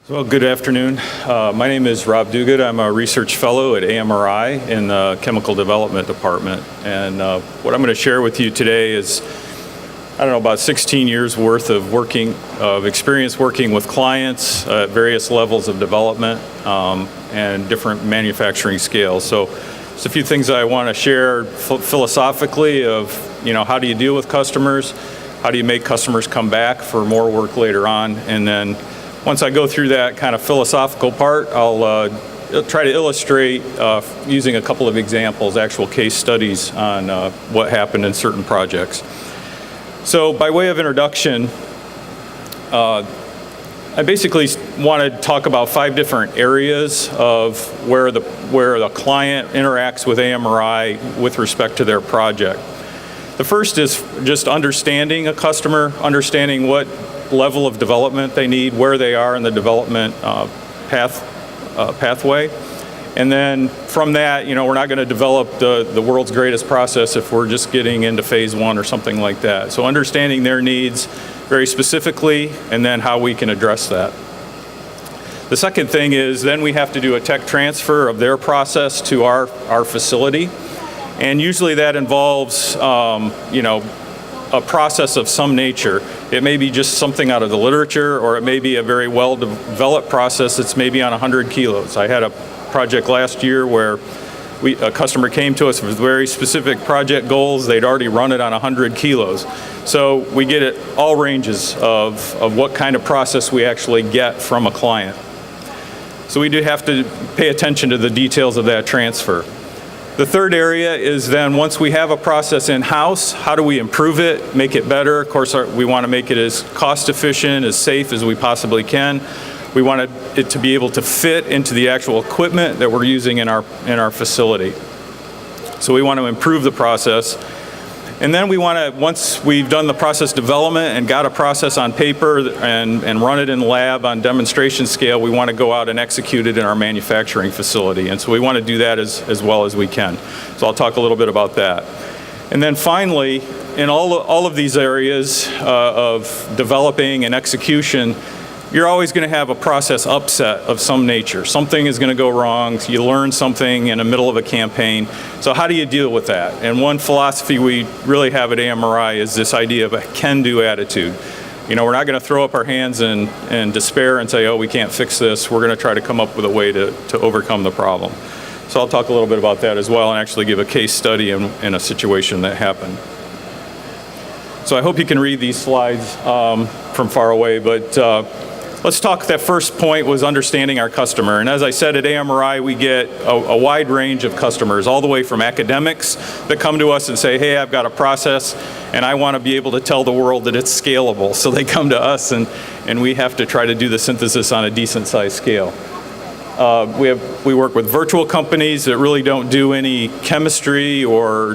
Well, good afternoon. My name is Rob Duguid. I'm a research fellow at AMRI in the Chemical Development Department. And what I'm going to share with you today is, about 16 years worth of experience working with clients at various levels of development and different manufacturing scales. So just a few things I want to share philosophically of, how do you deal with customers? How do you make customers come back for more work later on? And then once I go through that kind of philosophical part, I'll try to illustrate using a couple of examples, actual case studies on what happened in certain projects. So by way of introduction, I basically want to talk about 5 different areas of where the client interacts with AMRI with respect to their project. The first is just understanding a customer, understanding what level of development they need, where they are in the development pathway. And then from that, we're not going to develop the world's greatest process if we're just getting into phase 1 or something like that. So understanding their needs very specifically, and then how we can address that. The second thing is then we have to do a tech transfer of their process to our facility. And usually that involves, a process of some nature. It may be just something out of the literature, or it may be a very well-developed process that's maybe on 100 kilos. I had a project last year where a customer came to us with very specific project goals. They'd already run it on 100 kilos. So we get it all ranges of what kind of process we actually get from a client. So we do have to pay attention to the details of that transfer. The third area is then once we have a process in-house, how do we improve it, make it better? Of course, we want to make it as cost efficient, as safe as we possibly can. We want it to be able to fit into the actual equipment that we're using in our facility. So we want to improve the process. And then we want to, once we've done the process development and got a process on paper and run it in the lab on demonstration scale, we want to go out and execute it in our manufacturing facility. And so we want to do that as well as we can. So I'll talk a little bit about that. And then finally, in all of these areas of developing and execution, you're always going to have a process upset of some nature. Something is going to go wrong. So you learn something in the middle of a campaign. So how do you deal with that? And one philosophy we really have at AMRI is this idea of a can-do attitude. We're not going to throw up our hands in despair and say, oh, we can't fix this. We're going to try to come up with a way to overcome the problem. So I'll talk a little bit about that as well and actually give a case study in a situation that happened. So I hope you can read these slides from far away, but let's talk, that first point was understanding our customer. And as I said, at AMRI, we get a wide range of customers, all the way from academics that come to us and say, hey, I've got a process, and I want to be able to tell the world that it's scalable. So they come to us, and we have to try to do the synthesis on a decent-sized scale. We work with virtual companies that really don't do any chemistry or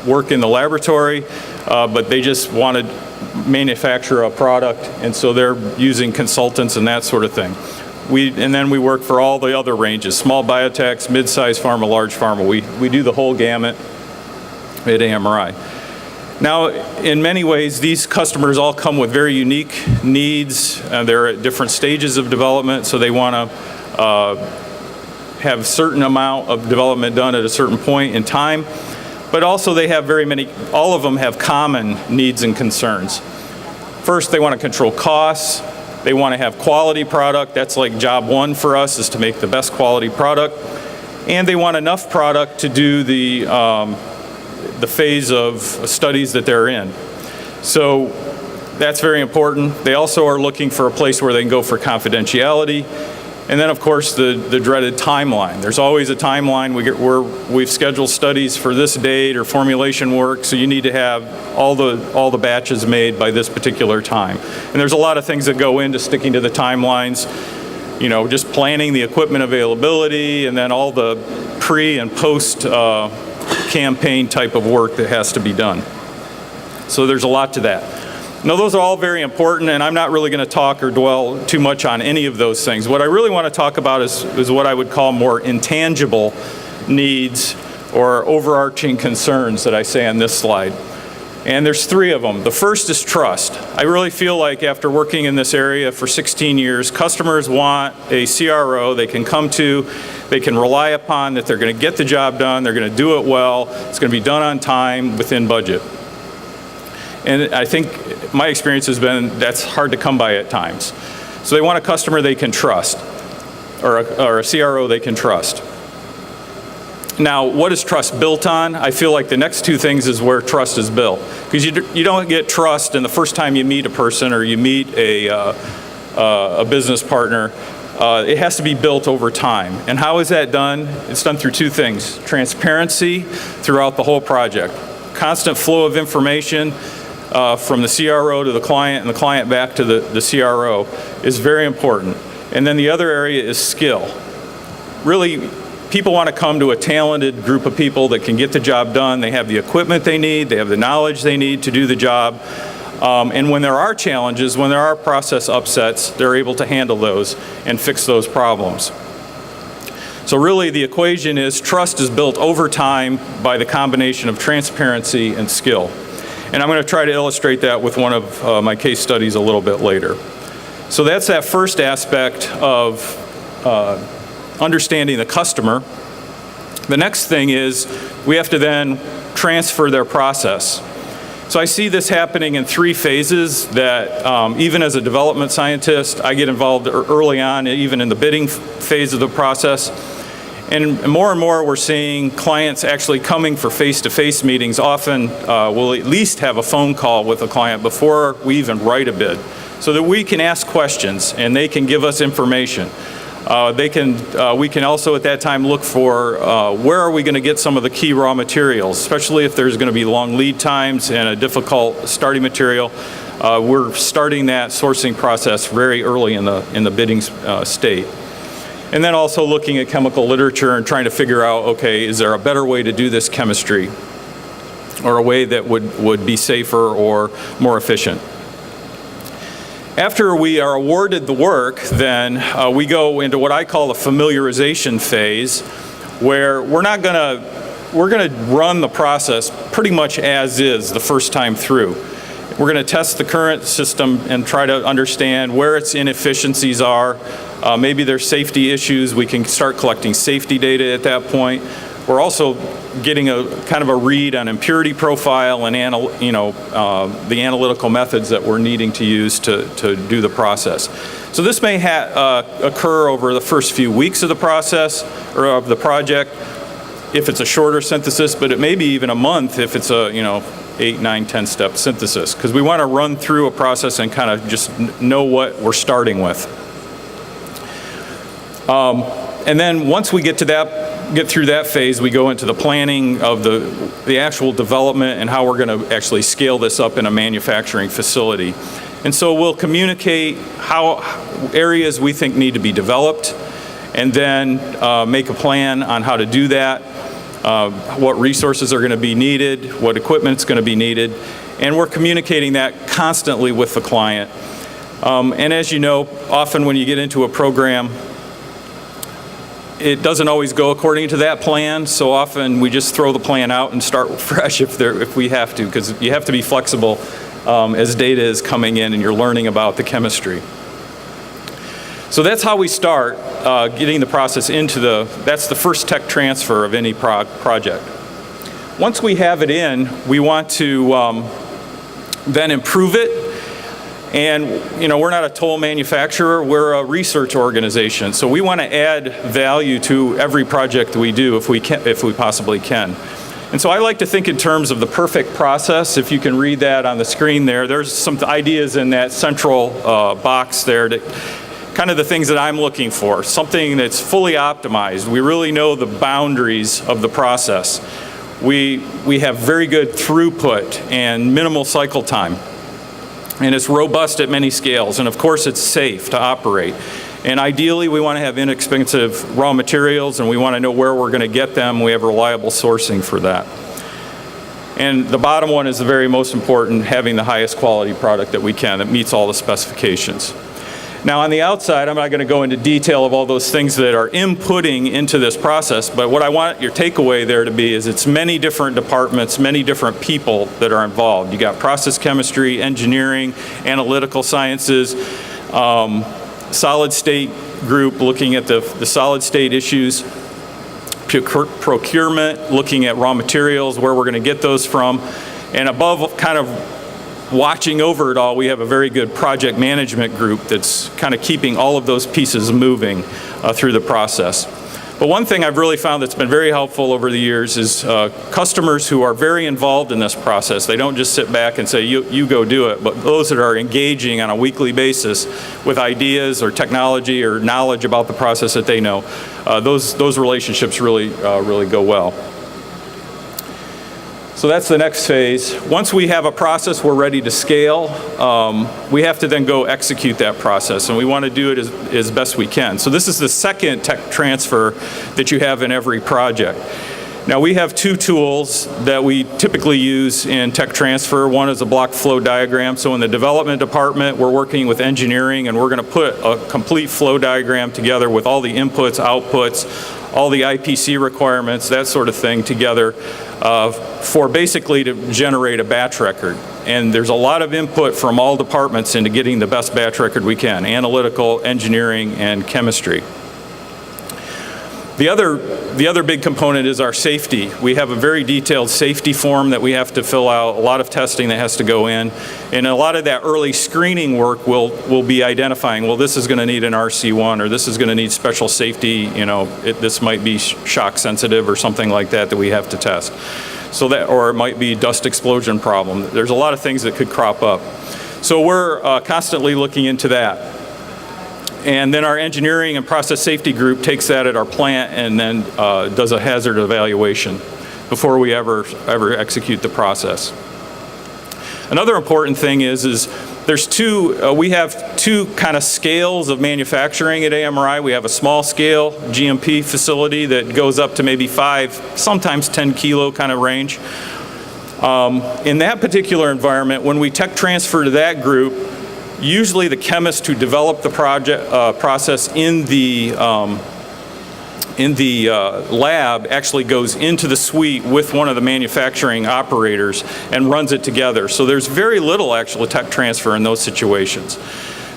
work in the laboratory, but they just want to manufacture a product, and so they're using consultants and that sort of thing. And then we work for all the other ranges, small biotechs, mid-sized pharma, large pharma. We do the whole gamut at AMRI. Now, in many ways, these customers all come with very unique needs. They're at different stages of development, so they want to have a certain amount of development done at a certain point in time. But also they have all of them have common needs and concerns. First, they want to control costs. They want to have quality product. That's like job 1 for us, is to make the best quality product. And they want enough product to do the phase of studies that they're in. So that's very important. They also are looking for a place where they can go for confidentiality. And then, of course, the dreaded timeline. There's always a timeline. We've scheduled studies for this date or formulation work, so you need to have all the batches made by this particular time. And there's a lot of things that go into sticking to the timelines. Just planning the equipment availability, and then all the pre and post campaign type of work that has to be done. So there's a lot to that. Now, those are all very important, and I'm not really going to talk or dwell too much on any of those things. What I really want to talk about is what I would call more intangible needs or overarching concerns that I say on this slide. And there's 3 of them. The first is trust. I really feel like after working in this area for 16 years, customers want a CRO they can come to, they can rely upon, that they're going to get the job done, they're going to do it well, it's going to be done on time, within budget. And I think my experience has been that's hard to come by at times. So they want a customer they can trust, or a CRO they can trust. Now, what is trust built on? I feel like the next 2 things is where trust is built. Because you don't get trust in the first time you meet a person or you meet a business partner. It has to be built over time. And how is that done? It's done through 2 things. Transparency throughout the whole project. Constant flow of information from the CRO to the client and the client back to the CRO is very important. And then the other area is skill. Really, people want to come to a talented group of people that can get the job done. They have the equipment they need, they have the knowledge they need to do the job. And when there are challenges, when there are process upsets, they're able to handle those and fix those problems. So really the equation is trust is built over time by the combination of transparency and skill. And I'm going to try to illustrate that with one of my case studies a little bit later. So that's that first aspect of understanding the customer. The next thing is we have to then transfer their process. So I see this happening in 3 phases that even as a development scientist, I get involved early on, even in the bidding phase of the process. And more we're seeing clients actually coming for face-to-face meetings. Often we'll at least have a phone call with a client before we even write a bid, so that we can ask questions and they can give us information. We can also at that time look for where are we going to get some of the key raw materials, especially if there's going to be long lead times and a difficult starting material. We're starting that sourcing process very early in the bidding state. And then also looking at chemical literature and trying to figure out, okay, is there a better way to do this chemistry, or a way that would be safer or more efficient. After we are awarded the work, then we go into what I call the familiarization phase, where we're going to run the process pretty much as is the first time through. We're going to test the current system and try to understand where its inefficiencies are. Maybe there's safety issues. We can start collecting safety data at that point. We're also getting a kind of a read on impurity profile and the analytical methods that we're needing to use to do the process. So this may occur over the first few weeks of the process or of the project, if it's a shorter synthesis, but it may be even a month if it's a 8, 9, 10 step synthesis, because we want to run through a process and kind of just know what we're starting with. And then once we get through that phase, we go into the planning of the actual development and how we're going to actually scale this up in a manufacturing facility. And so we'll communicate how areas we think need to be developed, and then make a plan on how to do that, what resources are going to be needed, what equipment's going to be needed, and we're communicating that constantly with the client. And as you know, often when you get into a program, it doesn't always go according to that plan, so often we just throw the plan out and start fresh if we have to, because you have to be flexible as data is coming in and you're learning about the chemistry. So that's how we start getting the process that's the first tech transfer of any project. Once we have it in, we want to then improve it. And we're not a toll manufacturer, we're a research organization. So we want to add value to every project we do if we possibly can. And so I like to think in terms of the perfect process. If you can read that on the screen there's some ideas in that central box there that kind of the things that I'm looking for. Something that's fully optimized. We really know the boundaries of the process. We have very good throughput and minimal cycle time. And it's robust at many scales, and of course it's safe to operate. And ideally we want to have inexpensive raw materials, and we want to know where we're going to get them. We have reliable sourcing for that. And the bottom one is the very most important, having the highest quality product that we can that meets all the specifications. Now on the outside, I'm not going to go into detail of all those things that are inputting into this process, but what I want your takeaway there to be is it's many different departments, many different people that are involved. You got process chemistry, engineering, analytical sciences, solid state group looking at the solid state issues, procurement, looking at raw materials, where we're going to get those from, and above kind of watching over it all, we have a very good project management group that's kind of keeping all of those pieces moving through the process. But one thing I've really found that's been very helpful over the years is customers who are very involved in this process. They don't just sit back and say, you go do it, but those that are engaging on a weekly basis with ideas or technology or knowledge about the process that they know, those relationships really go well. So that's the next phase. Once we have a process we're ready to scale, we have to then go execute that process, and we want to do it as best we can. So this is the second tech transfer that you have in every project. Now we have two tools that we typically use in tech transfer. One is a block flow diagram. So in the development department, we're working with engineering, and we're going to put a complete flow diagram together with all the inputs, outputs, all the IPC requirements, that sort of thing together for basically to generate a batch record. And there's a lot of input from all departments into getting the best batch record we can: analytical, engineering, and chemistry. The other big component is our safety. We have a very detailed safety form that we have to fill out, a lot of testing that has to go in, and a lot of that early screening work will be identifying, well, this is going to need an RC1, or this is going to need special safety, this might be shock sensitive or something like that we have to test. So that, or it might be dust explosion problem. There's a lot of things that could crop up. So we're constantly looking into that. And then our engineering and process safety group takes that at our plant and then does a hazard evaluation before we ever execute the process. Another important thing is there's we have two kind of scales of manufacturing at AMRI. We have a small scale GMP facility that goes up to maybe 5, sometimes 10 kilo kind of range. In that particular environment, when we tech transfer to that group, usually the chemist who developed the process in the lab actually goes into the suite with one of the manufacturing operators and runs it together. So there's very little actual tech transfer in those situations.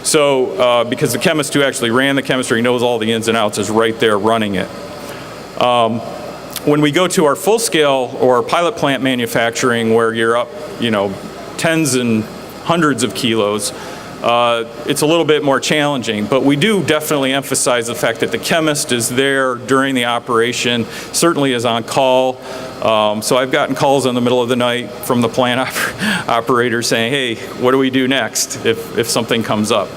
So because the chemist who actually ran the chemistry knows all the ins and outs is right there running it. When we go to our full scale or pilot plant manufacturing, where you're up, tens and hundreds of kilos, it's a little bit more challenging, but we do definitely emphasize the fact that the chemist is there during the operation, certainly is on call. So I've gotten calls in the middle of the night from the plant operator saying, hey, what do we do next if something comes up?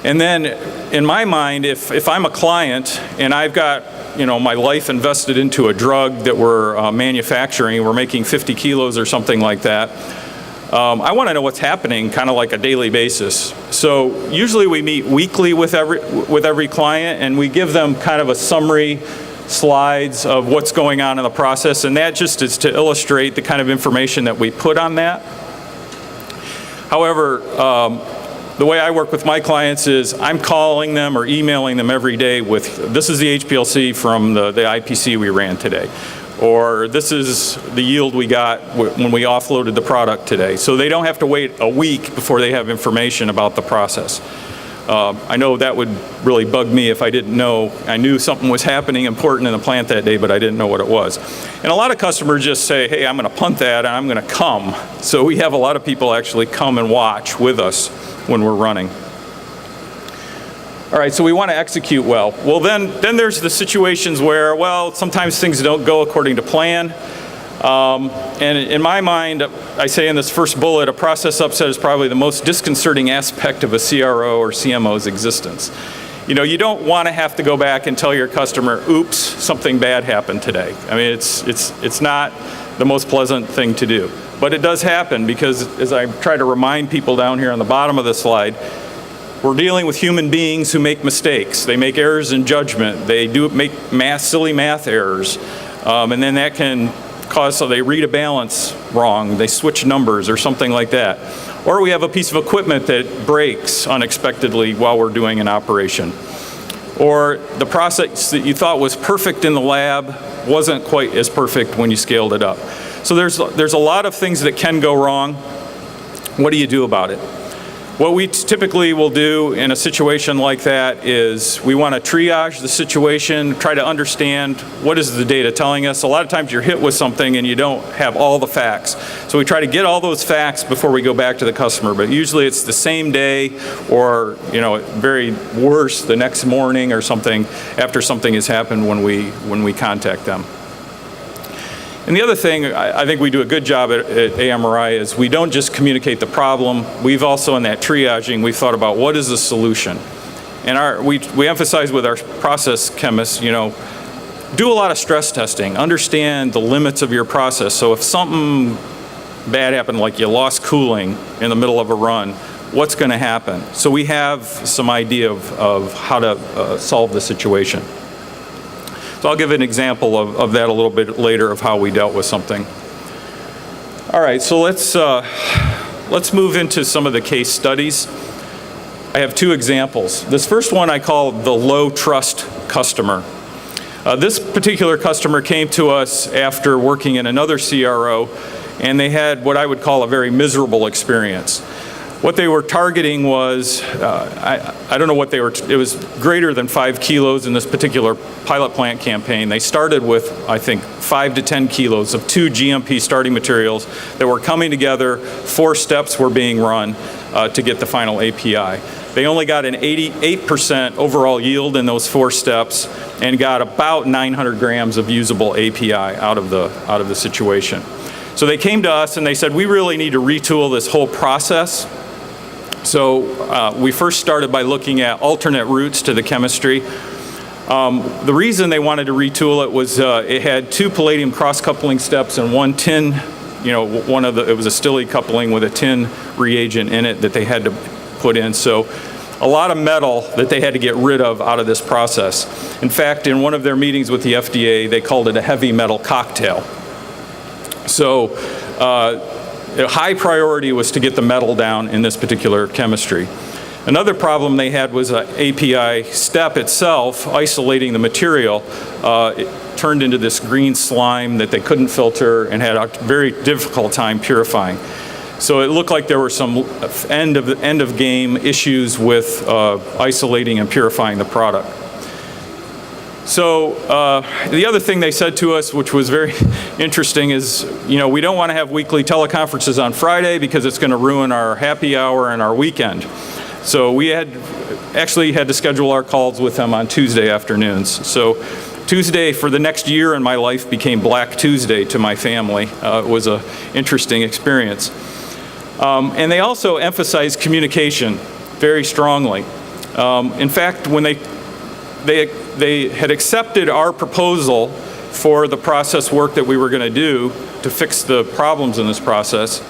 And then in my mind, if I'm a client and I've got my life invested into a drug that we're manufacturing, we're making 50 kilos or something like that, I want to know what's happening kind of like a daily basis. So usually we meet weekly with every client, and we give them kind of a summary slides of what's going on in the process, and that just is to illustrate the kind of information that we put on that. However, the way I work with my clients is I'm calling them or emailing them every day with, this is the HPLC from the IPC we ran today, or this is the yield we got when we offloaded the product today. So they don't have to wait a week before they have information about the process. I know that would really bug me if I didn't know. I knew something was happening important in the plant that day, but I didn't know what it was. And a lot of customers just say, hey, I'm going to punt that and I'm going to come. So we have a lot of people actually come and watch with us when we're running. All right, so we want to execute well. Well, then there's the situations where, well, sometimes things don't go according to plan. And in my mind, I say in this first bullet, a process upset is probably the most disconcerting aspect of a CRO or CMO's existence. You don't want to have to go back and tell your customer, oops, something bad happened today. I mean, it's not the most pleasant thing to do. But it does happen because, as I try to remind people down here on the bottom of the slide, we're dealing with human beings who make mistakes. They make errors in judgment. They do make silly math errors. And then that can so they read a balance wrong, they switch numbers or something like that. Or we have a piece of equipment that breaks unexpectedly while we're doing an operation. Or the process that you thought was perfect in the lab wasn't quite as perfect when you scaled it up. So there's a lot of things that can go wrong. What do you do about it? What we typically will do in a situation like that is we want to triage the situation, try to understand what is the data telling us. A lot of times you're hit with something and you don't have all the facts. So we try to get all those facts before we go back to the customer, but usually it's the same day or, very worse the next morning or something after something has happened when we contact them. And the other thing I think we do a good job at AMRI is we don't just communicate the problem. We've also, in that triaging, we've thought about what is the solution. And we emphasize with our process chemists, do a lot of stress testing. Understand the limits of your process. So if something bad happened, like you lost cooling in the middle of a run, what's going to happen? So we have some idea of how to solve the situation. So I'll give an example of that a little bit later of how we dealt with something. All right, so let's move into some of the case studies. I have two examples. This first one I call the low trust customer. This particular customer came to us after working in another CRO, and they had what I would call a very miserable experience. What they were targeting was, I don't know what it was greater than 5 kilos in this particular pilot plant campaign. They started with, I think, 5 to 10 kilos of 2 GMP starting materials that were coming together. 4 steps were being run to get the final API. They only got an 88% overall yield in those 4 steps and got about 900 grams of usable API out of the situation. So they came to us and they said, we really need to retool this whole process. So we first started by looking at alternate routes to the chemistry. The reason they wanted to retool it was it had 2 palladium cross-coupling steps and 1 tin, it was a Stille coupling with a tin reagent in it that they had to put in. So a lot of metal that they had to get rid of out of this process. In fact, in one of their meetings with the FDA, they called it a heavy metal cocktail. So high priority was to get the metal down in this particular chemistry. Another problem they had was an API step itself, isolating the material. It turned into this green slime that they couldn't filter and had a very difficult time purifying. So it looked like there were some end of game issues with isolating and purifying the product. So the other thing they said to us, which was very interesting, is we don't want to have weekly teleconferences on Friday because it's going to ruin our happy hour and our weekend. So we actually had to schedule our calls with them on Tuesday afternoons. So Tuesday for the next year in my life became Black Tuesday to my family. It was an interesting experience. And they also emphasized communication very strongly. In fact, when they had accepted our proposal for the process work that we were going to do to fix the problems in this process.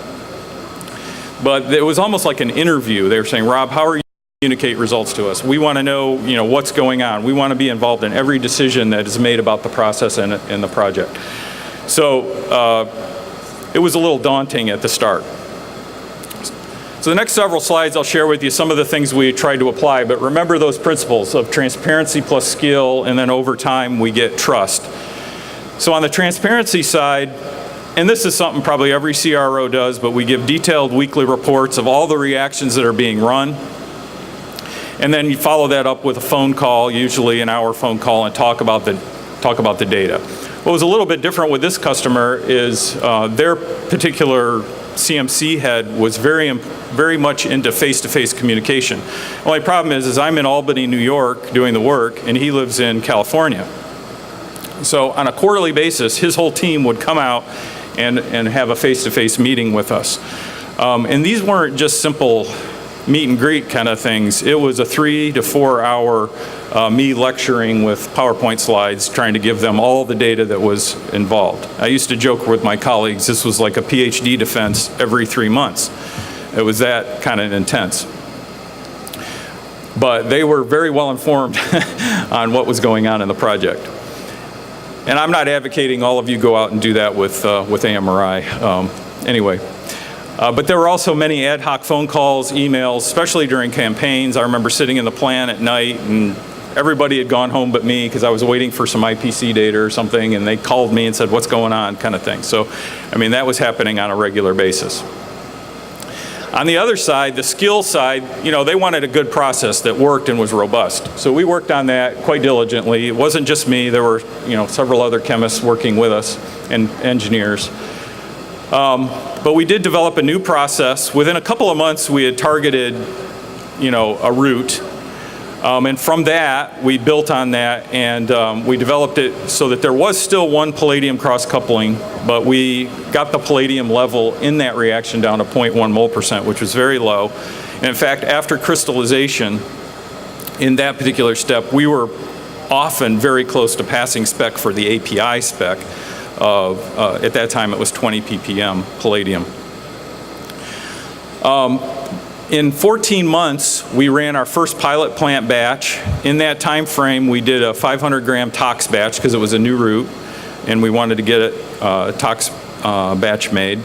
But it was almost like an interview. They were saying, Rob, how are you going to communicate results to us? We want to know, what's going on. We want to be involved in every decision that is made about the process and the project. So it was a little daunting at the start. So the next several slides I'll share with you some of the things we tried to apply, but remember those principles of transparency plus skill, and then over time we get trust. So on the transparency side, and this is something probably every CRO does, but we give detailed weekly reports of all the reactions that are being run. And then you follow that up with a phone call, usually an hour phone call, and talk about the data. What was a little bit different with this customer is their particular CMC head was very much into face-to-face communication. The only problem is I'm in Albany, New York doing the work, and he lives in California. So on a quarterly basis, his whole team would come out and have a face-to-face meeting with us. And these weren't just simple meet and greet kind of things. It was a 3 to 4 hour me lecturing with PowerPoint slides, trying to give them all the data that was involved. I used to joke with my colleagues, this was like a PhD defense every 3 months. It was that kind of intense. But they were very well informed on what was going on in the project. And I'm not advocating all of you go out and do that with AMRI. Anyway. But there were also many ad hoc phone calls, emails, especially during campaigns. I remember sitting in the plant at night and everybody had gone home but me because I was waiting for some IPC data or something, and they called me and said, what's going on, kind of thing. So, I mean, that was happening on a regular basis. On the other side, the skill side, you know, they wanted a good process that worked and was robust. So we worked on that quite diligently. It wasn't just me. There were, you know, several other chemists working with us and engineers. But we did develop a new process. Within a couple of months, we had targeted, you know, a route. And from that, we built on that, and we developed it so that there was still one palladium cross-coupling, but we got the palladium level in that reaction down to 0.1 mole%, which was very low. And in fact, after crystallization, in that particular step, we were often very close to passing spec for the API spec of, at that time, it was 20 ppm palladium. In 14 months, we ran our first pilot plant batch. In that time frame, we did a 500-gram tox batch because it was a new route, and we wanted to get a tox batch made.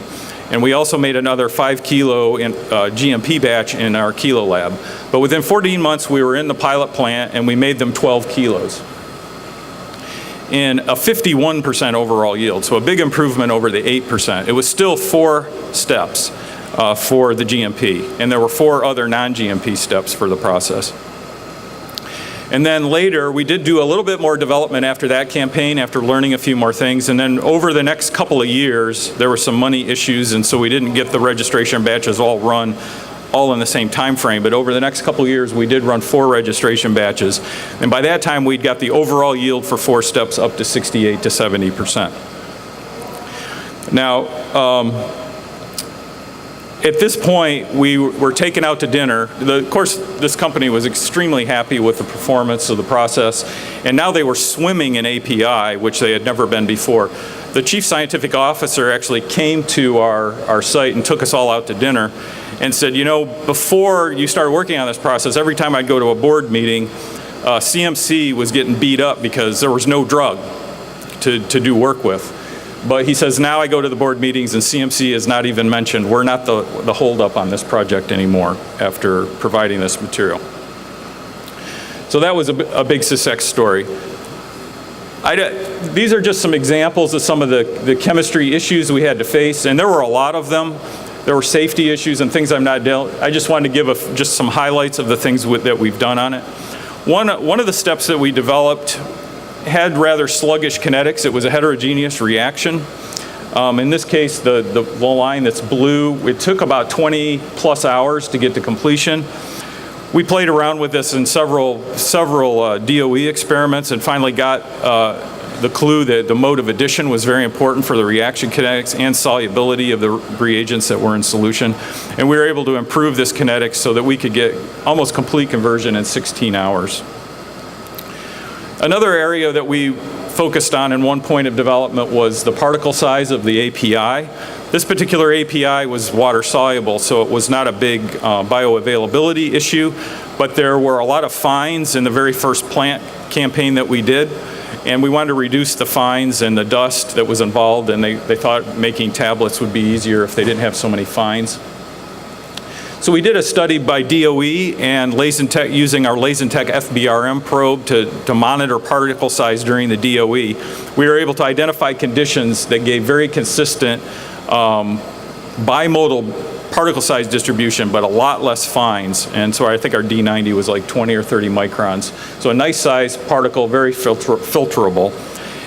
And we also made another 5 kilo GMP batch in our kilo lab. But within 14 months, we were in the pilot plant, and we made them 12 kilos. In a 51% overall yield, so a big improvement over the 8%. It was still 4 steps for the GMP, and there were 4 other non-GMP steps for the process. And then later, we did do a little bit more development after that campaign, after learning a few more things, and then over the next couple of years, there were some money issues, and so we didn't get the registration batches all run all in the same time frame, but over the next couple of years, we did run 4 registration batches, and by that time, we'd got the overall yield for 4 steps up to 68 to 70%. Now, at this point, we were taken out to dinner. Of course, this company was extremely happy with the performance of the process, and now they were swimming in API, which they had never been before. The chief scientific officer actually came to our site and took us all out to dinner and said, you know, before you started working on this process, every time I'd go to a board meeting, CMC was getting beat up because there was no drug to do work with. But he says, now I go to the board meetings and CMC is not even mentioned. We're not the holdup on this project anymore after providing this material. So that was a big success story. These are just some examples of some of the chemistry issues we had to face, and there were a lot of them. There were safety issues and things I've not dealt. I just wanted to give just some highlights of the things that we've done on it. One of the steps that we developed had rather sluggish kinetics. It was a heterogeneous reaction. In this case, the line that's blue, it took about 20 plus hours to get to completion. We played around with this in several DOE experiments and finally got the clue that the mode of addition was very important for the reaction kinetics and solubility of the reagents that were in solution. And we were able to improve this kinetics so that we could get almost complete conversion in 16 hours. Another area that we focused on in one point of development was the particle size of the API. This particular API was water soluble, so it was not a big bioavailability issue, but there were a lot of fines in the very first plant campaign that we did, and we wanted to reduce the fines and the dust that was involved, and they thought making tablets would be easier if they didn't have so many fines. So we did a study by DOE and using our LazenTech FBRM probe to monitor particle size during the DOE. We were able to identify conditions that gave very consistent bimodal particle size distribution, but a lot less fines. And so I think our D90 was like 20 or 30 microns. So a nice size particle, very filterable.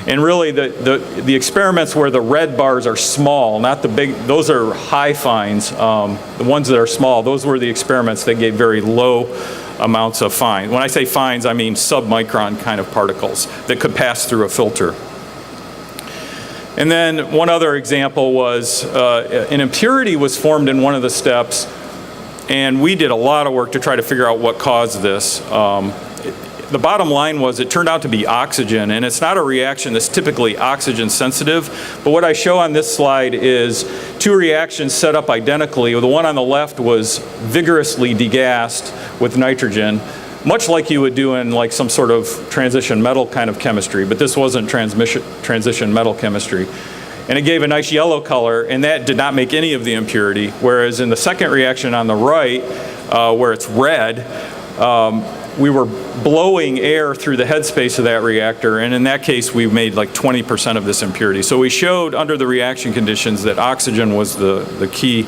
And really the experiments where the red bars are small, not the big, those are high fines. The ones that are small, those were the experiments that gave very low amounts of fine. When I say fines, I mean sub-micron kind of particles that could pass through a filter. And then one other example was an impurity was formed in one of the steps, and we did a lot of work to try to figure out what caused this. The bottom line was it turned out to be oxygen, and it's not a reaction that's typically oxygen sensitive, but what I show on this slide is 2 reactions set up identically. The one on the left was vigorously degassed with nitrogen. much like you would do in like some sort of transition metal kind of chemistry, but this wasn't transition metal chemistry. And it gave a nice yellow color, and that did not make any of the impurity, whereas in the second reaction on the right, where it's red, we were blowing air through the headspace of that reactor, and in that case we made like 20% of this impurity. So we showed under the reaction conditions that oxygen was the key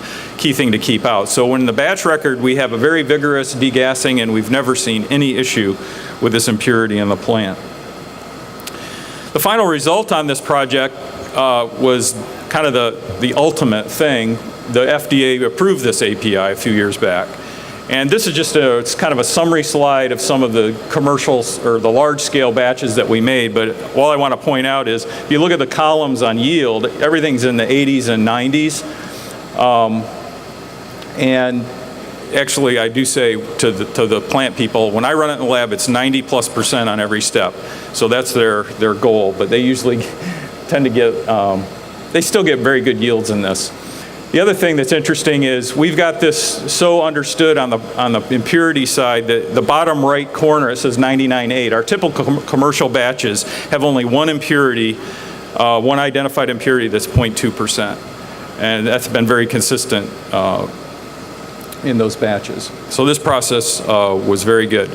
thing to keep out. So in the batch record we have a very vigorous degassing, and we've never seen any issue with this impurity in the plant. The final result on this project was kind of the ultimate thing. The FDA approved this API a few years back. And this is just it's kind of a summary slide of some of the commercials or the large scale batches that we made, but all I want to point out is if you look at the columns on yield, everything's in the 80s and 90s. And actually I do say to the plant people, when I run it in the lab, it's 90+% on every step. So that's their goal, but they usually tend to get, they still get very good yields in this. The other thing that's interesting is we've got this so understood on the impurity side that the bottom right corner, it says 99.8. Our typical commercial batches have only one impurity, one identified impurity that's 0.2%. And that's been very consistent in those batches. So this process was very good.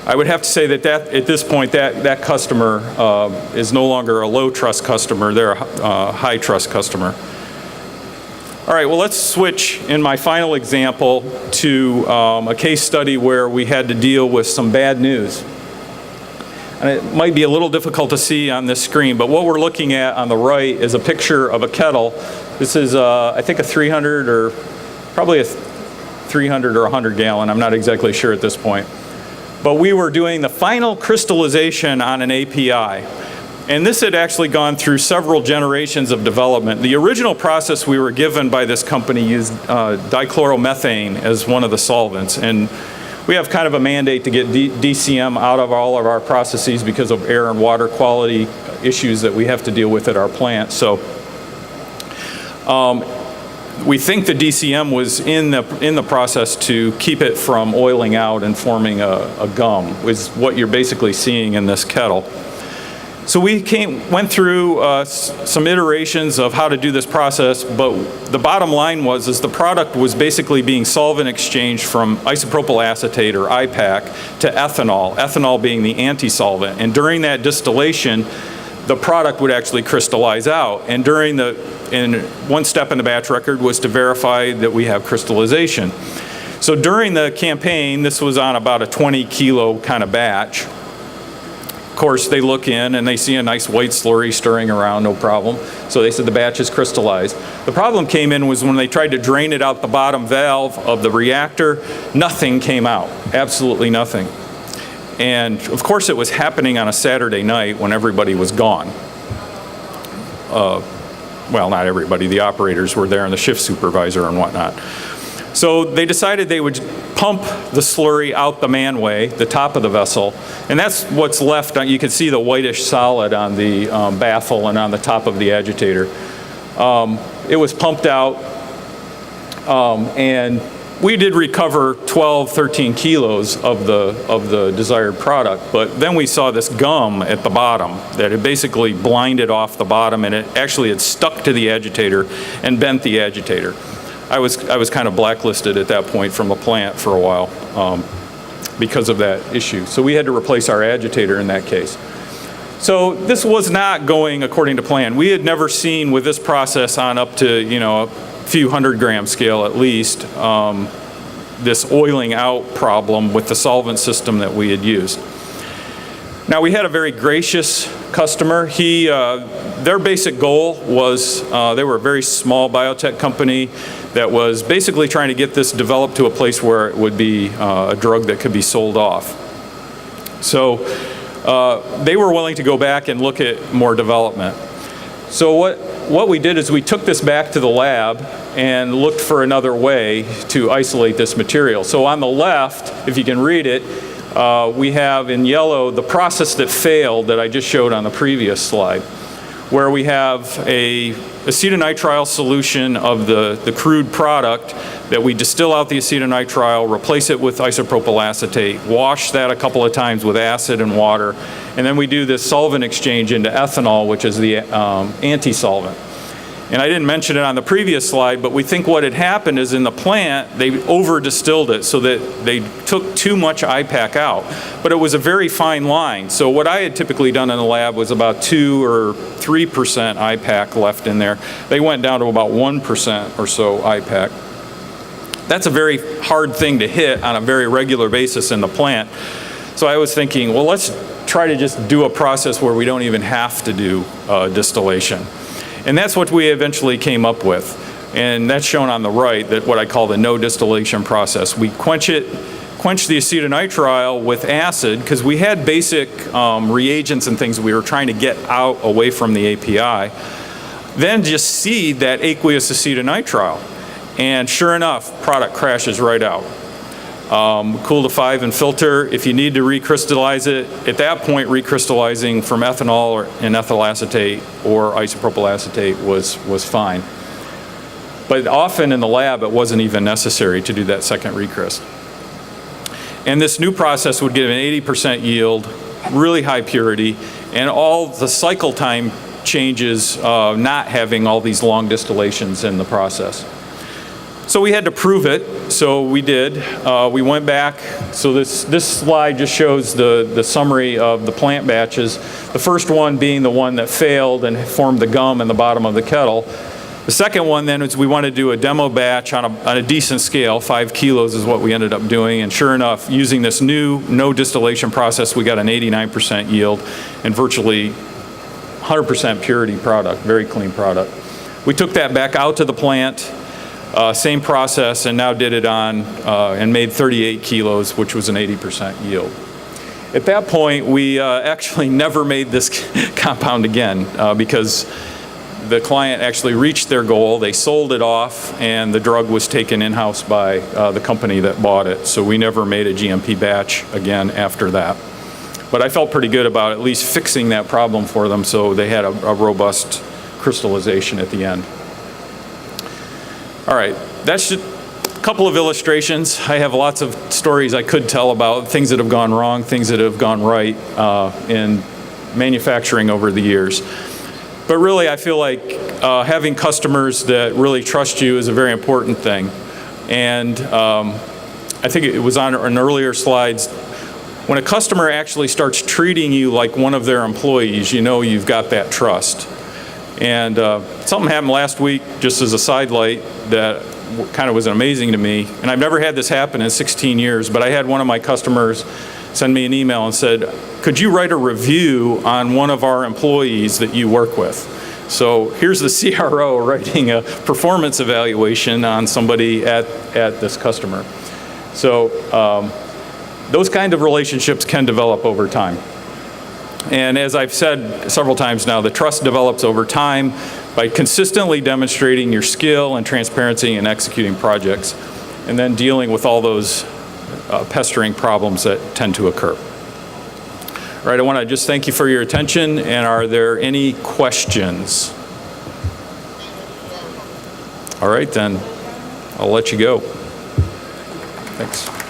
I would have to say that at this point that customer is no longer a low trust customer, they're a high trust customer. All right, well, let's switch in my final example to a case study where we had to deal with some bad news. And it might be a little difficult to see on this screen, but what we're looking at on the right is a picture of a kettle. This is, I think, a 300 or probably a 300 or 100 gallon. I'm not exactly sure at this point. But we were doing the final crystallization on an API. And this had actually gone through several generations of development. The original process we were given by this company used dichloromethane as one of the solvents. And we have kind of a mandate to get DCM out of all of our processes because of air and water quality issues that we have to deal with at our plant. So we think the DCM was in the process to keep it from oiling out and forming a gum, is what you're basically seeing in this kettle. So we went through some iterations of how to do this process, but the bottom line was the product was basically being solvent exchanged from isopropyl acetate or IPAC to ethanol, ethanol being the anti-solvent. And during that distillation, the product would actually crystallize out. And one step in the batch record was to verify that we have crystallization. So during the campaign, this was on about a 20 kilo kind of batch. Of course, they look in and they see a nice white slurry stirring around, no problem. So they said the batch is crystallized. The problem came in was when they tried to drain it out the bottom valve of the reactor, nothing came out, absolutely nothing. And of course it was happening on a Saturday night when everybody was gone. Well, not everybody, the operators were there and the shift supervisor and whatnot. So they decided they would pump the slurry out the manway, the top of the vessel, and that's what's left. You can see the whitish solid on the baffle and on the top of the agitator. It was pumped out, and we did recover 12, 13 kilos of the desired product, but then we saw this gum at the bottom that had basically blinded off the bottom, and it actually had stuck to the agitator and bent the agitator. I was kind of blacklisted at that point from the plant for a while because of that issue. So we had to replace our agitator in that case. So this was not going according to plan. We had never seen with this process on up to, a few 100-gram scale at least, this oiling out problem with the solvent system that we had used. Now we had a very gracious customer. Their basic goal was, they were a very small biotech company that was basically trying to get this developed to a place where it would be a drug that could be sold off. So they were willing to go back and look at more development. So what we did is we took this back to the lab and looked for another way to isolate this material. So on the left, if you can read it, we have in yellow the process that failed that I just showed on the previous slide. where we have a acetonitrile solution of the crude product that we distill out the acetonitrile, replace it with isopropyl acetate, wash that a couple of times with acid and water, and then we do this solvent exchange into ethanol, which is the anti-solvent. And I didn't mention it on the previous slide, but we think what had happened is in the plant, they over-distilled it so that they took too much IPAC out. But it was a very fine line. So what I had typically done in the lab was about 2 or 3% IPAC left in there. They went down to about 1% or so IPAC. That's a very hard thing to hit on a very regular basis in the plant. So I was thinking, well, let's try to just do a process where we don't even have to do distillation. And that's what we eventually came up with. And that's shown on the right, that what I call the no distillation process. We quench the acetonitrile with acid, because we had basic reagents and things we were trying to get out away from the API. Then just seed that aqueous acetonitrile. And sure enough, product crashes right out. Cool to 5 and filter. If you need to recrystallize it, at that point recrystallizing from ethanol or in ethyl acetate or isopropyl acetate was fine. But often in the lab it wasn't even necessary to do that second recryst. And this new process would give an 80% yield, really high purity, and all the cycle time changes, not having all these long distillations in the process. So we had to prove it, so we did. We went back, so this slide just shows the summary of the plant batches. The first one being the one that failed and formed the gum in the bottom of the kettle. The second one then is we wanted to do a demo batch on a decent scale, 5 kilos is what we ended up doing, and sure enough, using this new no distillation process, we got an 89% yield and virtually 100% purity product, very clean product. We took that back out to the plant, same process, and now did it on and made 38 kilos, which was an 80% yield. At that point, we actually never made this compound again because the client actually reached their goal. They sold it off, and the drug was taken in-house by the company that bought it. So we never made a GMP batch again after that. But I felt pretty good about at least fixing that problem for them, so they had a robust crystallization at the end. All right, that's just a couple of illustrations. I have lots of stories I could tell about things that have gone wrong, things that have gone right in manufacturing over the years. But really, I feel like having customers that really trust you is a very important thing. And I think it was on earlier slides, when a customer actually starts treating you like one of their employees, you know you've got that trust. And something happened last week, just as a sidelight, that kind of was amazing to me. And I've never had this happen in 16 years, but I had one of my customers send me an email and said, could you write a review on one of our employees that you work with? So here's the CRO writing a performance evaluation on somebody at this customer. So those kind of relationships can develop over time. And as I've said several times now, the trust develops over time by consistently demonstrating your skill and transparency in executing projects, and then dealing with all those pestering problems that tend to occur. All right, I want to just thank you for your attention, and are there any questions? All right, then I'll let you go. Thanks.